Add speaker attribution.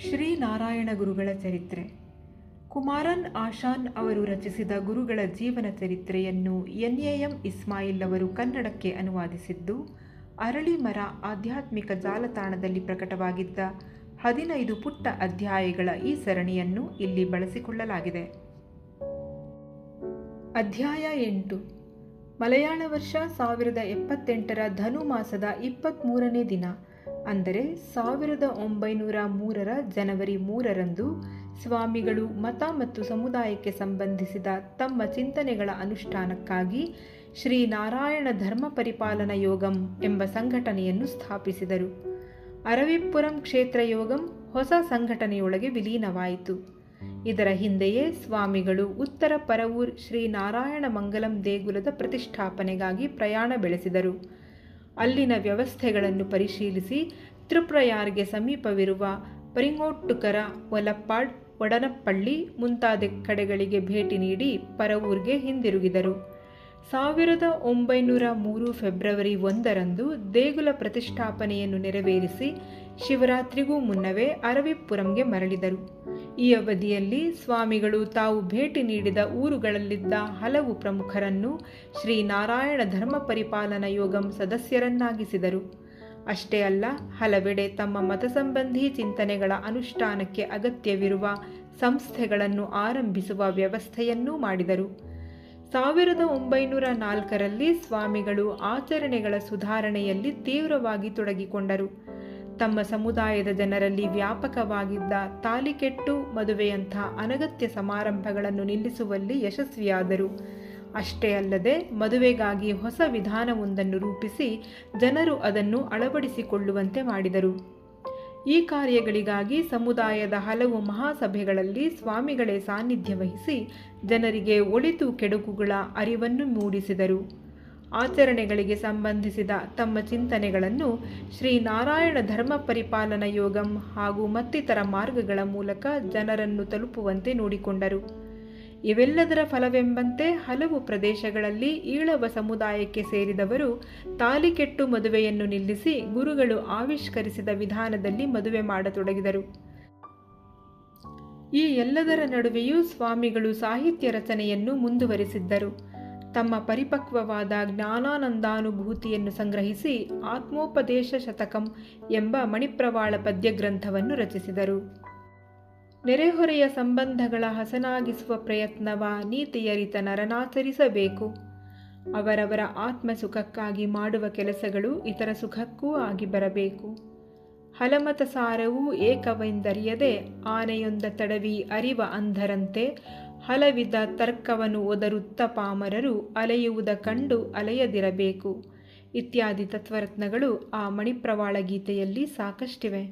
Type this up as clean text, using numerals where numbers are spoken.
Speaker 1: ಶ್ರೀನಾರಾಯಣ ಗುರುಗಳ ಚರಿತ್ರೆ. ಕುಮಾರನ್ ಆಶಾನ್ ಅವರು ರಚಿಸಿದ ಗುರುಗಳ ಜೀವನ ಚರಿತ್ರೆಯನ್ನು NAM ಇಸ್ಮಾಯಿಲ್ ಅವರು ಕನ್ನಡಕ್ಕೆ ಅನುವಾದಿಸಿದ್ದು, ಅರಳಿಮರ ಆಧ್ಯಾತ್ಮಿಕ ಜಾಲತಾಣದಲ್ಲಿ ಪ್ರಕಟವಾಗಿದ್ದ 15 ಪುಟ್ಟ ಅಧ್ಯಾಯಗಳ ಈ ಸರಣಿಯನ್ನು ಇಲ್ಲಿ ಬಳಸಿಕೊಳ್ಳಲಾಗಿದೆ. ಅಧ್ಯಾಯ 8. ಮಲಯಾಳ ವರ್ಷ 1078ರ ಧನು ಮಾಸದ 23ನೇ ದಿನ, ಅಂದರೆ 1903ರ ಜನವರಿ 3ರಂದು ಸ್ವಾಮಿಗಳು ಮತ ಮತ್ತು ಸಮುದಾಯಕ್ಕೆ ಸಂಬಂಧಿಸಿದ ತಮ್ಮ ಚಿಂತನೆಗಳ ಅನುಷ್ಠಾನಕ್ಕಾಗಿ ಶ್ರೀನಾರಾಯಣ ಧರ್ಮ ಪರಿಪಾಲನಾ ಯೋಗಂ ಎಂಬ ಸಂಘಟನೆಯನ್ನು ಸ್ಥಾಪಿಸಿದರು. ಅರವಿಪ್ಪುರಂ ಕ್ಷೇತ್ರ ಯೋಗಂ ಹೊಸ ಸಂಘಟನೆಯೊಳಗೆ ವಿಲೀನವಾಯಿತು. ಇದರ ಹಿಂದೆಯೇ ಸ್ವಾಮಿಗಳು ಉತ್ತರ ಪರವೂರ್ ಶ್ರೀನಾರಾಯಣ ಮಂಗಲಂ ದೇಗುಲದ ಪ್ರತಿಷ್ಠಾಪನೆಗಾಗಿ ಪ್ರಯಾಣ ಬೆಳೆಸಿದರು. ಅಲ್ಲಿನ ವ್ಯವಸ್ಥೆಗಳನ್ನು ಪರಿಶೀಲಿಸಿ ತ್ರಿಪ್ರಯಾರ್ಗೆ ಸಮೀಪವಿರುವ ಪರಿಂಗೋಟ್ಟುಕರ, ಒಲಪ್ಪಾಡ್, ಒಡನಪ್ಪಳ್ಳಿ ಮುಂತಾದ ಕಡೆಗಳಿಗೆ ಭೇಟಿ ನೀಡಿ ಪರವೂರ್ಗೆ ಹಿಂದಿರುಗಿದರು. 1903 ಫೆಬ್ರವರಿ 1ರಂದು ದೇಗುಲ ಪ್ರತಿಷ್ಠಾಪನೆಯನ್ನು ನೆರವೇರಿಸಿ ಶಿವರಾತ್ರಿಗೂ ಮುನ್ನವೇ ಅರವಿಪ್ಪುರಂಗೆ ಮರಳಿದರು. ಈ ಅವಧಿಯಲ್ಲಿ ಸ್ವಾಮಿಗಳು ತಾವು ಭೇಟಿ ನೀಡಿದ ಊರುಗಳಲ್ಲಿದ್ದ ಹಲವು ಪ್ರಮುಖರನ್ನು ಶ್ರೀನಾರಾಯಣ ಧರ್ಮ ಪರಿಪಾಲನಾ ಯೋಗಂ ಸದಸ್ಯರನ್ನಾಗಿಸಿದರು. ಅಷ್ಟೇ ಅಲ್ಲ, ಹಲವೆಡೆ ತಮ್ಮ ಮತ ಸಂಬಂಧಿ ಚಿಂತನೆಗಳ ಅನುಷ್ಠಾನಕ್ಕೆ ಅಗತ್ಯವಿರುವ ಸಂಸ್ಥೆಗಳನ್ನು ಆರಂಭಿಸುವ ವ್ಯವಸ್ಥೆಯನ್ನೂ ಮಾಡಿದರು. 1904ರಲ್ಲಿ ಸ್ವಾಮಿಗಳು ಆಚರಣೆಗಳ ಸುಧಾರಣೆಯಲ್ಲಿ ತೀವ್ರವಾಗಿ ತೊಡಗಿಕೊಂಡರು. ತಮ್ಮ ಸಮುದಾಯದ ಜನರಲ್ಲಿ ವ್ಯಾಪಕವಾಗಿದ್ದ ತಾಲಿಕೆಟ್ಟು, ಮದುವೆಯಂಥ ಅನಗತ್ಯ ಸಮಾರಂಭಗಳನ್ನು ನಿಲ್ಲಿಸುವಲ್ಲಿ ಯಶಸ್ವಿಯಾದರು. ಅಷ್ಟೇ ಅಲ್ಲದೆ ಮದುವೆಗಾಗಿ ಹೊಸ ವಿಧಾನವೊಂದನ್ನು ರೂಪಿಸಿ ಜನರು ಅದನ್ನು ಅಳವಡಿಸಿಕೊಳ್ಳುವಂತೆ ಮಾಡಿದರು. ಈ ಕಾರ್ಯಗಳಿಗಾಗಿ ಸಮುದಾಯದ ಹಲವು ಮಹಾಸಭೆಗಳಲ್ಲಿ ಸ್ವಾಮಿಗಳೇ ಸಾನ್ನಿಧ್ಯ ವಹಿಸಿ ಜನರಿಗೆ ಒಳಿತು ಕೆಡುಕುಗಳ ಅರಿವನ್ನು ಮೂಡಿಸಿದರು. ಆಚರಣೆಗಳಿಗೆ ಸಂಬಂಧಿಸಿದ ತಮ್ಮ ಚಿಂತನೆಗಳನ್ನು ಶ್ರೀನಾರಾಯಣ ಧರ್ಮ ಪರಿಪಾಲನಾ ಯೋಗಂ ಹಾಗೂ ಮತ್ತಿತರ ಮಾರ್ಗಗಳ ಮೂಲಕ ಜನರನ್ನು ತಲುಪುವಂತೆ ನೋಡಿಕೊಂಡರು. ಇವೆಲ್ಲದರ ಫಲವೆಂಬಂತೆ ಹಲವು ಪ್ರದೇಶಗಳಲ್ಲಿ ಈಳವ ಸಮುದಾಯಕ್ಕೆ ಸೇರಿದವರು ತಾಲಿಕೆಟ್ಟು ಮದುವೆಯನ್ನು ನಿಲ್ಲಿಸಿ ಗುರುಗಳು ಆವಿಷ್ಕರಿಸಿದ ವಿಧಾನದಲ್ಲಿ ಮದುವೆ ಮಾಡತೊಡಗಿದರು. ಈ ಎಲ್ಲದರ ನಡುವೆಯೂ ಸ್ವಾಮಿಗಳು ಸಾಹಿತ್ಯ ರಚನೆಯನ್ನು ಮುಂದುವರಿಸಿದ್ದರು. ತಮ್ಮ ಪರಿಪಕ್ವವಾದ ಜ್ಞಾನಾನಂದಾನುಭೂತಿಯನ್ನು ಸಂಗ್ರಹಿಸಿ ಆತ್ಮೋಪದೇಶ ಶತಕಂ ಎಂಬ ಮಣಿಪ್ರವಾಳ ಪದ್ಯ ಗ್ರಂಥವನ್ನು ರಚಿಸಿದರು. ನೆರೆಹೊರೆಯ ಸಂಬಂಧಗಳ ಹಸನಾಗಿಸುವ ಪ್ರಯತ್ನವ ನೀತಿಯರಿತ ನರನಾಚರಿಸಬೇಕು. ಅವರವರ ಆತ್ಮಸುಖಕ್ಕಾಗಿ ಮಾಡುವ ಕೆಲಸಗಳು ಇತರ ಸುಖಕ್ಕೂ ಆಗಿ ಬರಬೇಕು. ಹಲಮತ ಸಾರವೂ ಏಕವೆಂದರಿಯದೆ ಆನೆಯೊಂದ ತಡವಿ ಅರಿವ ಅಂಧರಂತೆ ಹಲವಿದ ತರ್ಕವನ್ನು ಒದರುತ್ತ ಪಾಮರರು ಅಲೆಯುವುದ ಕಂಡು ಅಲೆಯದಿರಬೇಕು ಇತ್ಯಾದಿ ತತ್ವರತ್ನಗಳು ಆ ಮಣಿಪ್ರವಾಳ ಗೀತೆಯಲ್ಲಿ ಸಾಕಷ್ಟಿವೆ.